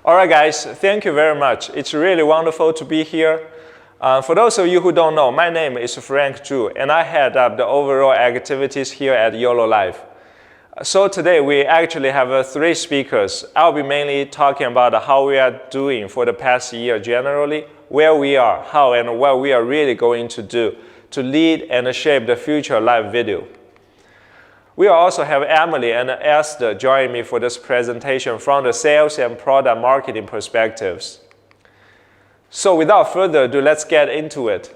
All right, guys, thank you very much. It's really wonderful to be here. For those of you who don't know, my name is Frank Zhu, and I head up the overall activities here at YoloLiv. So today we actually have 3 speakers. I'll be mainly talking about how we are doing for the past year generally, where we are, how and what we are really going to do to lead and shape the future live video. We also have Emily and Esther join me for this presentation from the sales and product marketing perspectives. So without further ado, let's get into it.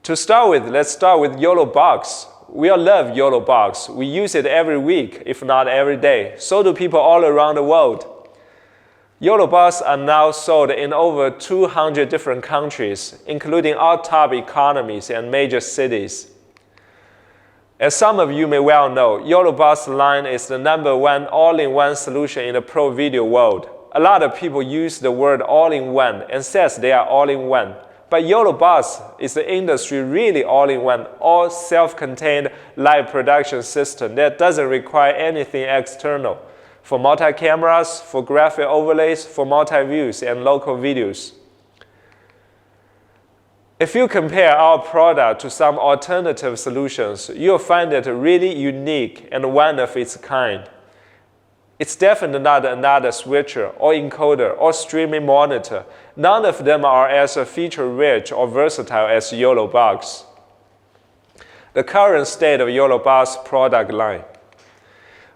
To start with, let's start with YoloBox. We all love YoloBox. We use it every week, if not every day. So do people all around the world. YoloBox are now sold in over 200 different countries, including all top economies and major cities. As some of you may well know, YoloBox line is the #1 all-in-one solution in the pro video world. A lot of people use the word all-in-one and says they are all-in-one. But YoloBox is the industry really all-in-one, all self-contained live production system that doesn't require anything external for multi-cameras, for graphic overlays, for multi-views and local videos. If you compare our product to some alternative solutions, you'll find it really unique and one of its kind. It's definitely not another switcher or encoder or streaming monitor. None of them are as feature-rich or versatile as YoloBox. The current state of YoloBox product line.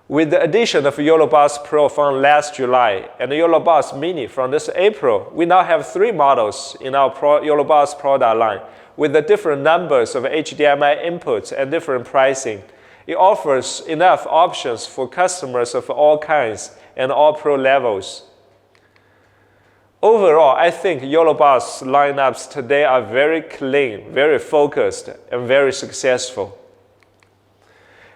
With the addition of YoloBox Pro from last July and the YoloBox Mini from this April, we now have 3 models in our YoloBox product line with the different numbers of HDMI inputs and different pricing. It offers enough options for customers of all kinds and all pro levels. Overall, I think YoloBox lineups today are very clean, very focused, and very successful.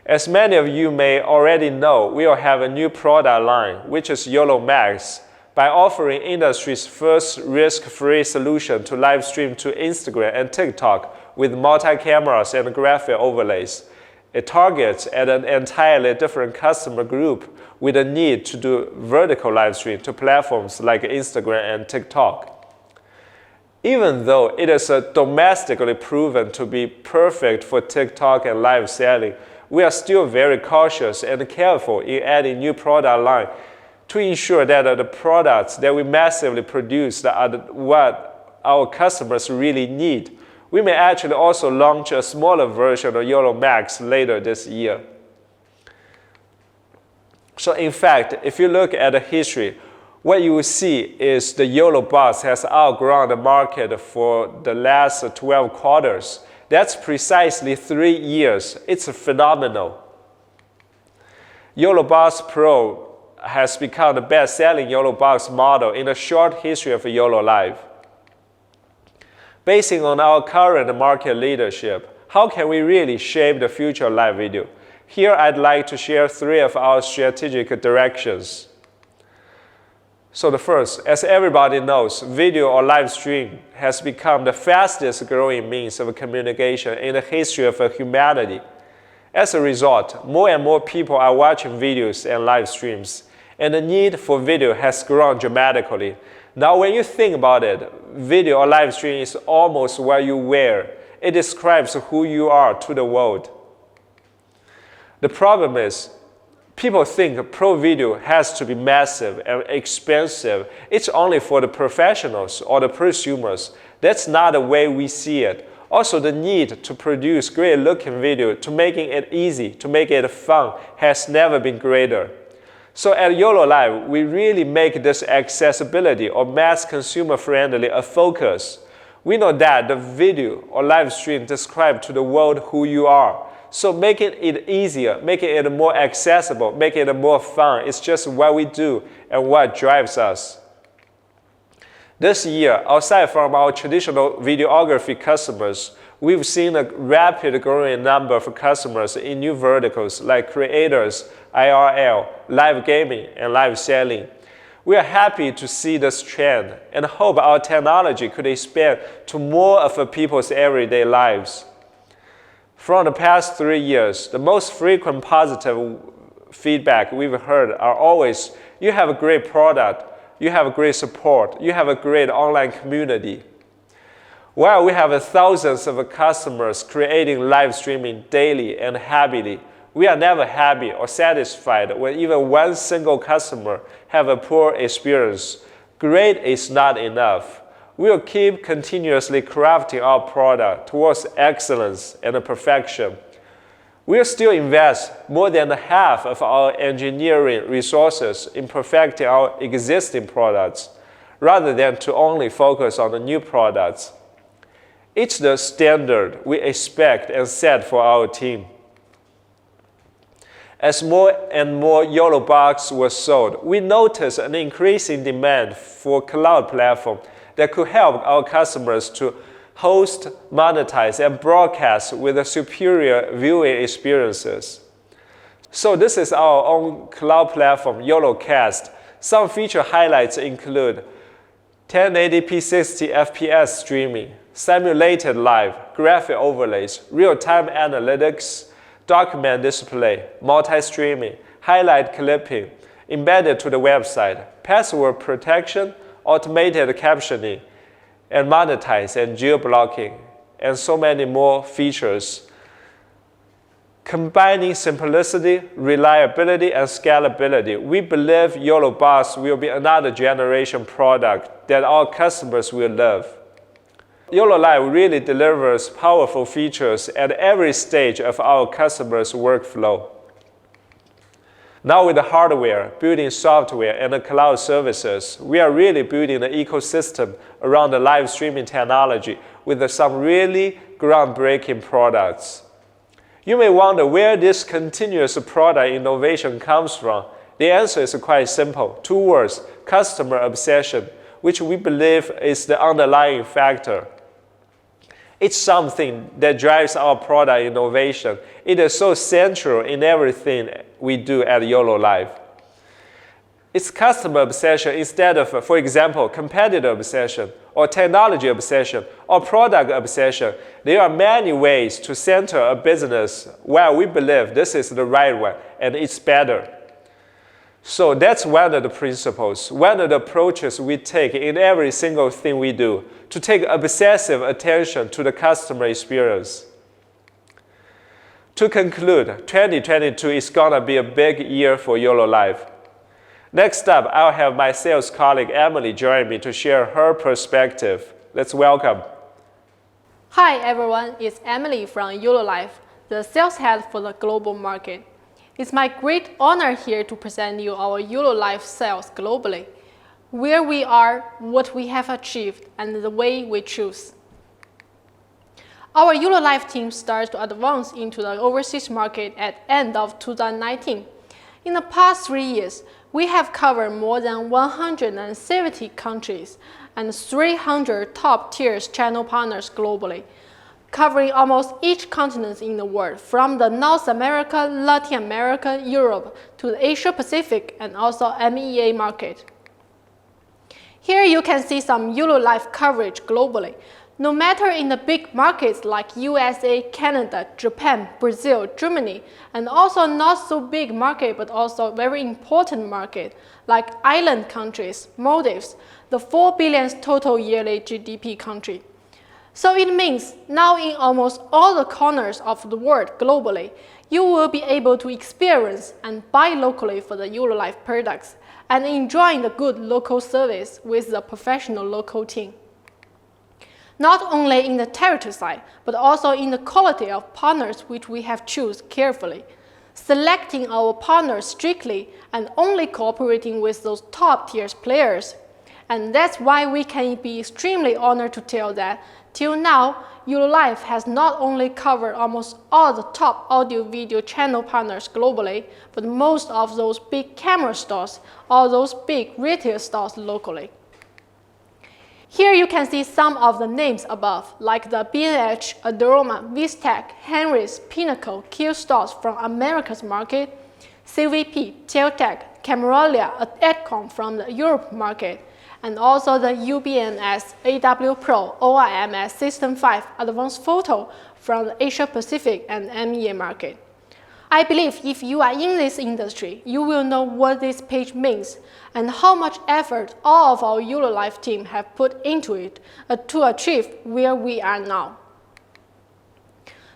As many of you may already know, we will have a new product line, which is YoloMax, by offering industry's first risk-free solution to live stream to Instagram and TikTok with multi-cameras and graphic overlays. It targets at an entirely different customer group with a need to do vertical live stream to platforms like Instagram and TikTok. Even though it is domestically proven to be perfect for TikTok and live selling, we are still very cautious and careful in adding new product line to ensure that the products that we massively produce are what our customers really need. We may actually also launch a smaller version of YoloMax later this year. So in fact, if you look at the history, what you will see is the YoloBox has outgrown the market for the last 12 quarters. That's precisely 3 years. It's phenomenal. YoloBox Pro has become the best-selling YoloBox model in the short history of YoloLiv. Basing on our current market leadership, how can we really shape the future live video? Here I'd like to share 3 of our strategic directions. So the first, as everybody knows, video or live stream has become the fastest growing means of communication in the history of humanity. As a result, more and more people are watching videos and live streams, and the need for video has grown dramatically. Now when you think about it, video or live stream is almost what you wear. It describes who you are to the world. The problem is, people think pro video has to be massive and expensive. It's only for the professionals or the prosumers. That's not the way we see it. Also, the need to produce great looking video, to making it easy, to make it fun, has never been greater. So at YoloLiv, we really make this accessibility or mass consumer friendly a focus. We know that the video or live stream describe to the world who you are. So making it easier, making it more accessible, making it more fun, it's just what we do and what drives us. This year, aside from our traditional videography customers, we've seen a rapid growing number of customers in new verticals like creators, IRL, live gaming, and live selling. We are happy to see this trend and hope our technology could expand to more of people's everyday lives. From the past 3 years, the most frequent positive feedback we've heard are always, you have a great product, you have great support, you have a great online community. While we have thousands of customers creating live streaming daily and happily, we are never happy or satisfied when even one single customer have a poor experience. Great is not enough. We will keep continuously crafting our product towards excellence and perfection. We will still invest more than half of our engineering resources in perfecting our existing products, rather than to only focus on the new products. It's the standard we expect and set for our team. As more and more YoloBox were sold, we noticed an increasing demand for cloud platform that could help our customers to host, monetize, and broadcast with superior viewing experiences. So this is our own cloud platform, YoloCast. Some feature highlights include 1080p 60 FPS streaming, simulated live, graphic overlays, real-time analytics, document display, multi-streaming, highlight clipping, embedded to the website, password protection, automated captioning, and monetize and geo-blocking, and so many more features. Combining simplicity, reliability, and scalability, we believe YoloBox will be another generation product that our customers will love. YoloLiv really delivers powerful features at every stage of our customers' workflow. Now with the hardware, building software, and the cloud services, we are really building an ecosystem around the live streaming technology with some really groundbreaking products. You may wonder where this continuous product innovation comes from. The answer is quite simple. 2 words: customer obsession, which we believe is the underlying factor. It's something that drives our product innovation. It is so central in everything we do at YoloLiv. It's customer obsession instead of, for example, competitor obsession, or technology obsession, or product obsession. There are many ways to center a business where we believe this is the right one and it's better. So that's one of the principles, one of the approaches we take in every single thing we do, to take obsessive attention to the customer experience. To conclude, 2022 is gonna be a big year for YoloLiv. Next up, I'll have my sales colleague Emily join me to share her perspective. Let's welcome. Hi everyone, it's Emily from YoloLiv, the sales head for the global market. It's my great honor here to present you our YoloLiv sales globally, where we are, what we have achieved, and the way we choose. Our YoloLiv team started to advance into the overseas market at end of 2019. In the past 3 years, we have covered more than 170 countries and 300 top-tier channel partners globally, covering almost each continent in the world, from the North America, Latin America, Europe, to the Asia Pacific and also MEA market. Here you can see some YoloLiv coverage globally. No matter in the big markets like USA, Canada, Japan, Brazil, Germany, and also not so big market but also very important market like island countries, Maldives, the 4 billion total yearly GDP country. So it means now in almost all the corners of the world globally, you will be able to experience and buy locally for the YoloLiv products and enjoy the good local service with the professional local team. Not only in the territory side, but also in the quality of partners which we have chosen carefully, selecting our partners strictly and only cooperating with those top-tier players. And that's why we can be extremely honored to tell that till now, YoloLiv has not only covered almost all the top audio-video channel partners globally, but most of those big camera stores, all those big retail stores locally. Here you can see some of the names above, like the B&H, Adorama, Vistec, Henry's, Pinnacle, Q stores from America's market, CVP, Teltec, Cameralia, Edcom from the Europe market, and also the UBNS, AW Pro, OIMS System 5, Advanced Photo from the Asia Pacific and MEA market. I believe if you are in this industry, you will know what this page means and how much effort all of our YoloLiv team have put into it to achieve where we are now.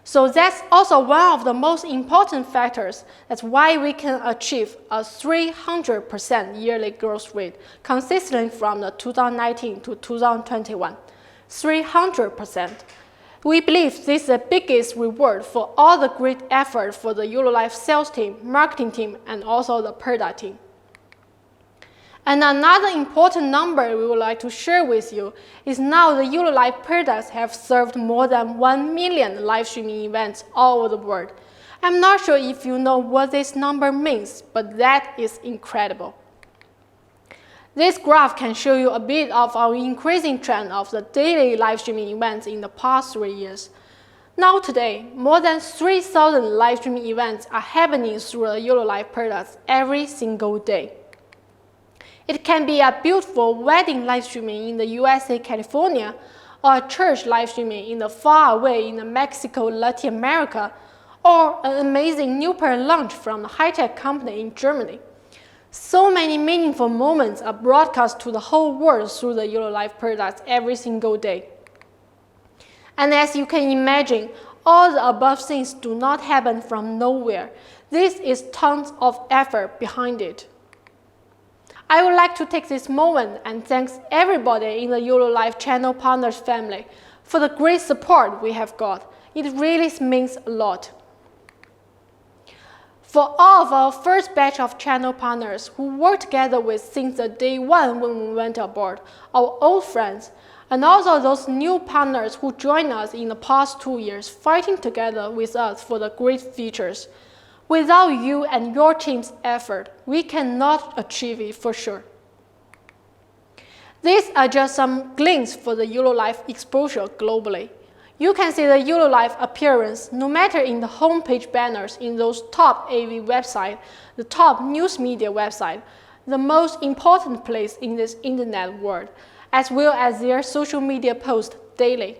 So that's also one of the most important factors. That's why we can achieve a 300% yearly growth rate consistently from the 2019 to 2021. 300%. We believe this is the biggest reward for all the great effort for the YoloLiv sales team, marketing team, and also the product team. And another important number we would like to share with you is now the YoloLiv products have served more than 1 million live streaming events all over the world. I'm not sure if you know what this number means, but that is incredible. This graph can show you a bit of our increasing trend of the daily live streaming events in the past 3 years. Now today, more than 3,000 live streaming events are happening through the YoloLiv products every single day. It can be a beautiful wedding live streaming in the USA, California, or a church live streaming in the far away in Mexico, Latin America, or an amazing new pair launch from a high-tech company in Germany. So many meaningful moments are broadcast to the whole world through the YoloLiv products every single day. And as you can imagine, all the above things do not happen from nowhere. This is tons of effort behind it. I would like to take this moment and thank everybody in the YoloLiv channel partners family for the great support we have got. It really means a lot. For all of our first batch of channel partners who worked together with since the day one when we went aboard, our old friends, and also those new partners who joined us in the past 2 years fighting together with us for the great features. Without you and your team's effort, we cannot achieve it for sure. These are just some glimpses for the YoloLiv exposure globally. You can see the YoloLiv appearance no matter in the homepage banners in those top AV websites, the top news media website, the most important place in this internet world, as well as their social media posts daily.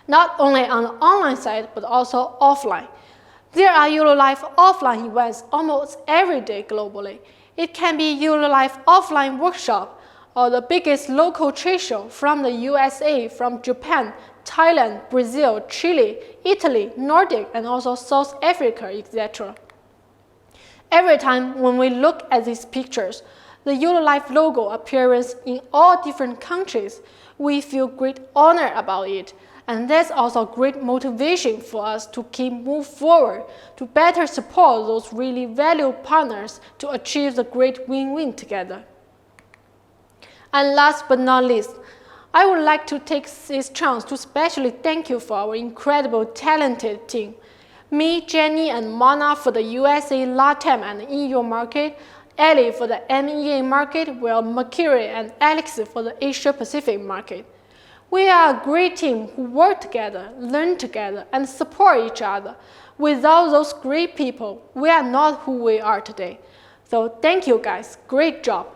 Not only on the online side, but also offline. There are YoloLiv offline events almost every day globally. It can be YoloLiv offline workshop or the biggest local trade show from the USA, from Japan, Thailand, Brazil, Chile, Italy, Nordic, and also South Africa, etc. Every time when we look at these pictures, the YoloLiv logo appears in all different countries, we feel great honor about it. And that's also great motivation for us to keep moving forward, to better support those really valued partners to achieve the great win-win together. And last but not least, I would like to take this chance to especially thank you for our incredible talented team. Me, Jenny, and Mona for the USA, LATAM, and EU market, Ellie for the MEA market, while Makiri and Alex for the Asia Pacific market. We are a great team who work together, learn together, and support each other. Without those great people, we are not who we are today. So thank you guys, great job.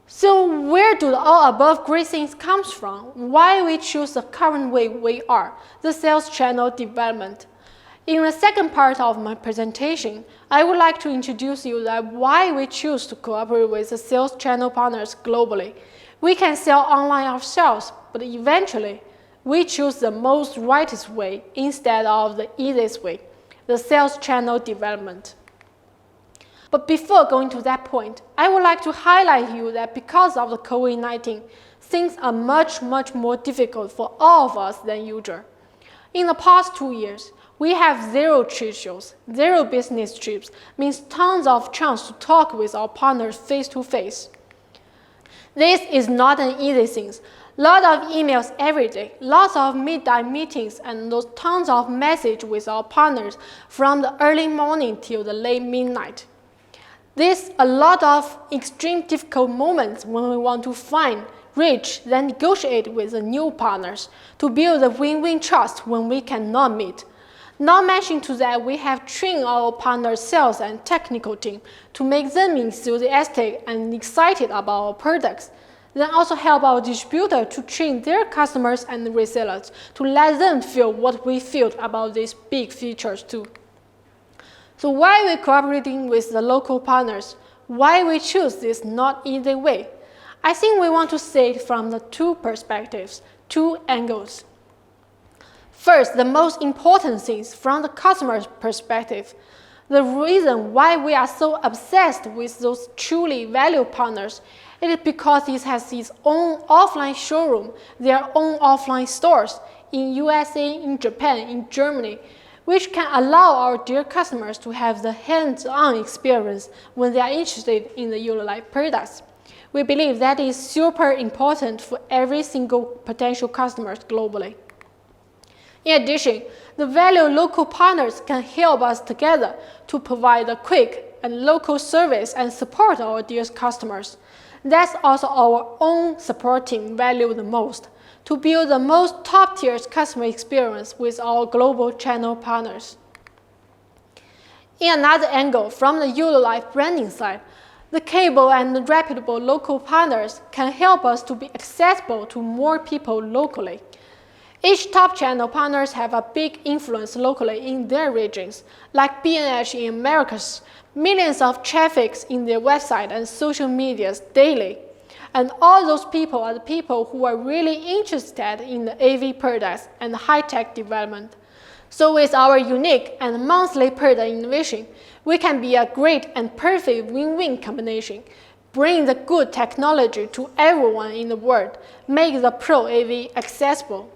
So where do all above great things come from? Why we choose the current way we are, the sales channel development? In the second part of my presentation, I would like to introduce you that why we choose to cooperate with the sales channel partners globally. We can sell online ourselves, but eventually, we choose the most rightest way instead of the easiest way, the sales channel development. But before going to that point, I would like to highlight you that because of the COVID-19, things are much more difficult for all of us than usual. In the past 2 years, we have 0 trade shows, 0 business trips, means tons of chance to talk with our partners face to face. This is not an easy thing. Lots of emails every day, lots of midnight meetings, and those tons of messages with our partners from the early morning till the late midnight. There's a lot of extreme difficult moments when we want to find, reach, then negotiate with the new partners to build a win-win trust when we cannot meet. Not mentioning to that, we have trained our partner sales and technical team to make them enthusiastic and excited about our products. Then also help our distributor to train their customers and resellers to let them feel what we feel about these big features too. So why we cooperating with the local partners? Why we choose this not easy way? I think we want to say it from the two perspectives, two angles. First, the most important things from the customer's perspective. The reason why we are so obsessed with those truly valued partners, it is because it has its own offline showroom, their own offline stores in USA, in Japan, in Germany, which can allow our dear customers to have the hands-on experience when they are interested in the YoloLiv products. We believe that is super important for every single potential customer globally. In addition, the valued local partners can help us together to provide a quick and local service and support our dear customers. That's also our own support team value the most, to build the most top-tier customer experience with our global channel partners. In another angle, from the YoloLiv branding side, the capable and reputable local partners can help us to be accessible to more people locally. Each top channel partners have a big influence locally in their regions, like B&H in Americas, millions of traffics in their website and social medias daily. And all those people are the people who are really interested in the AV products and high-tech development. So with our unique and monthly product innovation, we can be a great and perfect win-win combination. Bring the good technology to everyone in the world, make the Pro AV accessible.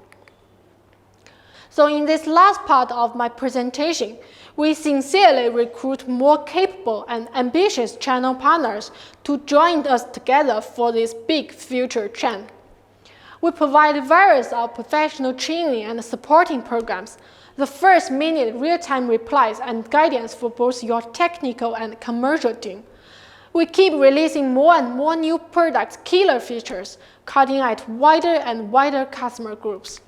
So in this last part of my presentation, we sincerely recruit more capable and ambitious channel partners to join us together for this big future trend. We provide various of professional training and supporting programs, the first-minute real-time replies and guidance for both your technical and commercial team. We keep releasing more and more new products, killer features, cutting at wider and wider customer groups.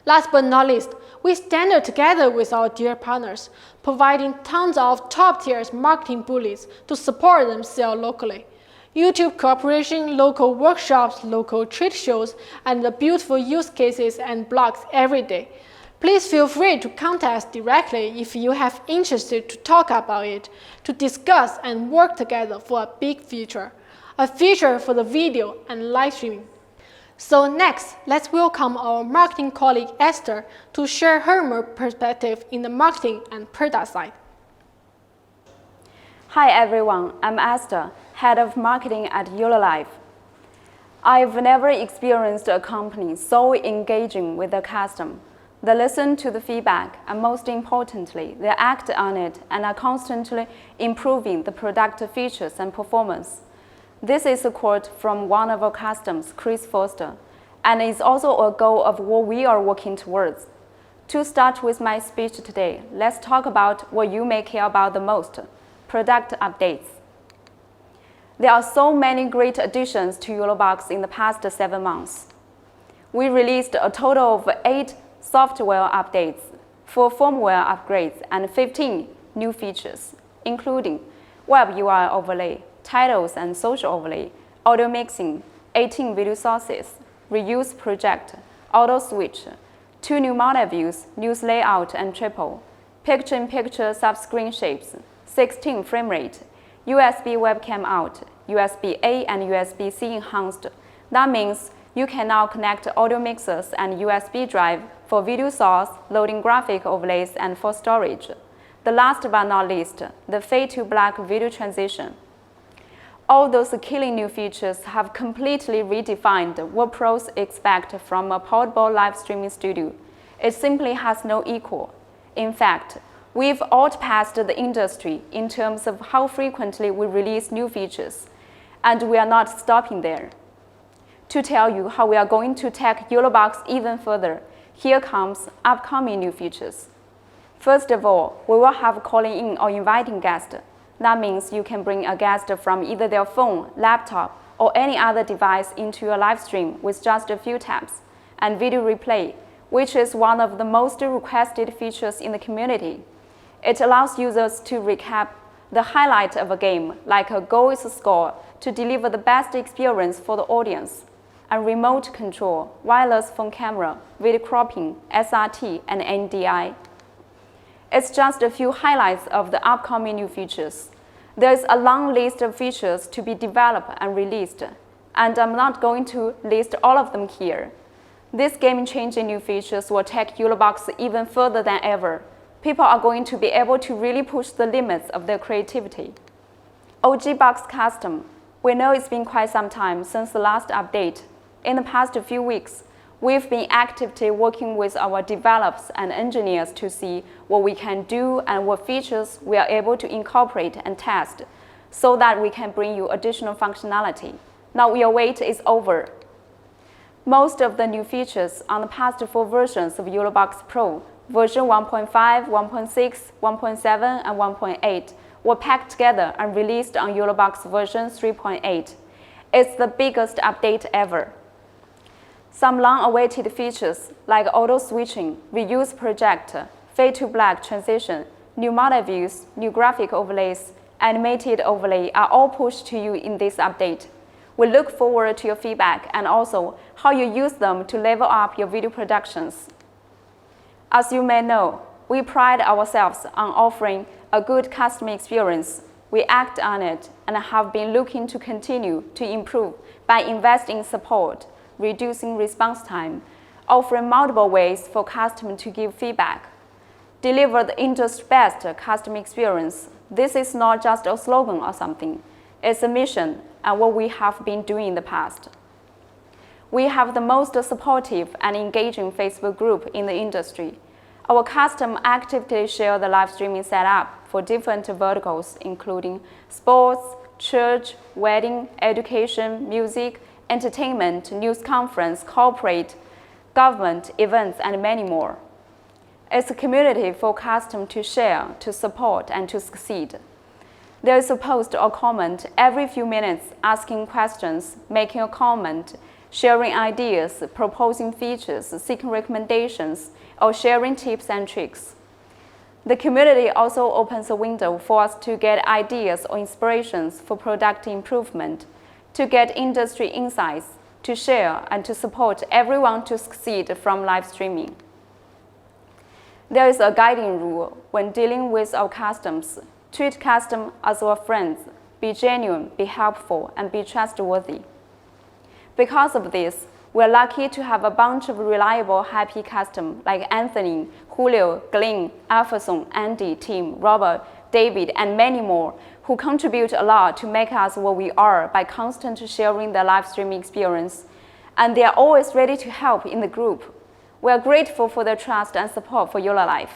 Last but not least, we stand together with our dear partners, providing tons of top-tier marketing bullies to support them sell locally. YouTube cooperation, local workshops, local trade shows, and the beautiful use cases and blogs every day. Please feel free to contact us directly if you have interested to talk about it, to discuss and work together for a big future, a future for the video and live streaming. So next, let's welcome our marketing colleague Esther to share her perspective in the marketing and product side. Hi everyone, I'm Esther, Head of Marketing at YoloLiv. I've never experienced a company so engaging with the customer. They listen to the feedback and most importantly, they act on it and are constantly improving the product features and performance. This is a quote from one of our customers, Chris Foster, and is also a goal of what we are working towards. To start with my speech today, let's talk about what you may care about the most, product updates. There are so many great additions to YoloBox in the past 7 months. We released a total of 8 software updates, 4 firmware upgrades, and 15 new features, including web UI overlay, titles and social overlay, audio mixing, 18 video sources, reuse project, auto switch, 2 new monitor views, news layout and triple, picture-in-picture sub-screen shapes, 16 frame rate, USB webcam out, USB-A and USB-C enhanced. That means you can now connect audio mixers and USB drive for video source, loading graphic overlays, and for storage. The last but not least, the fade to black video transition. All those killing new features have completely redefined what pros expect from a portable live streaming studio. It simply has no equal. In fact, we've outpaced the industry in terms of how frequently we release new features, and we are not stopping there. To tell you how we are going to take YoloBox even further, here comes upcoming new features. First of all, we will have calling in or inviting guests. That means you can bring a guest from either their phone, laptop, or any other device into your live stream with just a few taps, and video replay, which is one of the most requested features in the community. It allows users to recap the highlight of a game, like a goal is scored, to deliver the best experience for the audience, and remote control, wireless phone camera, video cropping, SRT, and NDI. It's just a few highlights of the upcoming new features. There's a long list of features to be developed and released, and I'm not going to list all of them here. These game-changing new features will take YoloBox even further than ever. People are going to be able to really push the limits of their creativity. OGYB Custom. We know it's been quite some time since the last update. In the past few weeks, we've been actively working with our developers and engineers to see what we can do and what features we are able to incorporate and test so that we can bring you additional functionality. Now your wait is over. Most of the new features on the past 4 versions of YoloBox Pro, version 1.5, 1.6, 1.7, and 1.8, were packed together and released on YoloBox version 3.8. It's the biggest update ever. Some long-awaited features like auto-switching, reuse projector, fade to black transition, new model views, new graphic overlays, animated overlay are all pushed to you in this update. We look forward to your feedback and also how you use them to level up your video productions. As you may know, we pride ourselves on offering a good customer experience. We act on it and have been looking to continue to improve by investing in support, reducing response time, offering multiple ways for customers to give feedback. Deliver the industry's best customer experience. This is not just a slogan or something. It's a mission and what we have been doing in the past. We have the most supportive and engaging Facebook group in the industry. Our customers actively share the live streaming setup for different verticals, including sports, church, wedding, education, music, entertainment, news conference, corporate, government, events, and many more. It's a community for customers to share, to support, and to succeed. There is a post or comment every few minutes asking questions, making a comment, sharing ideas, proposing features, seeking recommendations, or sharing tips and tricks. The community also opens a window for us to get ideas or inspirations for product improvement, to get industry insights, to share and to support everyone to succeed from live streaming. There is a guiding rule when dealing with our customers. Treat customers as our friends, be genuine, be helpful, and be trustworthy. Because of this, we're lucky to have a bunch of reliable, happy customers like Anthony, Julio, Glenn, Alphason, Andy, Tim, Robert, David, and many more who contribute a lot to make us what we are by constantly sharing their live streaming experience. And they are always ready to help in the group. We are grateful for their trust and support for YoloLiv.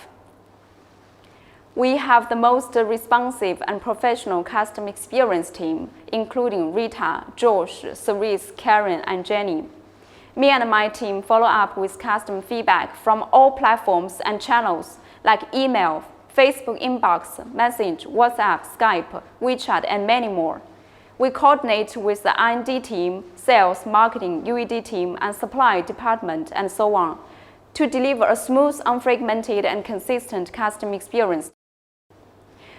We have the most responsive and professional customer experience team, including Rita, Josh, Cerise, Karen, and Jenny. Me and my team follow up with customer feedback from all platforms and channels like email, Facebook inbox, message, WhatsApp, Skype, WeChat, and many more. We coordinate with the R&D team, sales, marketing, UED team, and supply department, and so on, to deliver a smooth, unfragmented, and consistent customer experience.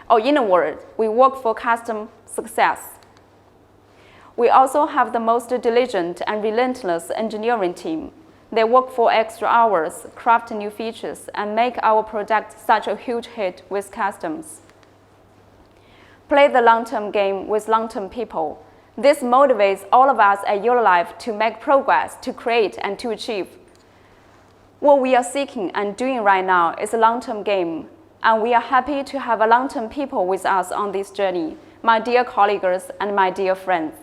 Or in a word, we work for customer success. We also have the most diligent and relentless engineering team. They work for extra hours, craft new features, and make our product such a huge hit with customers. Play the long-term game with long-term people. This motivates all of us at YoloLiv to make progress, to create, and to achieve. What we are seeking and doing right now is a long-term game, and we are happy to have a long-term people with us on this journey, my dear colleagues and my dear friends.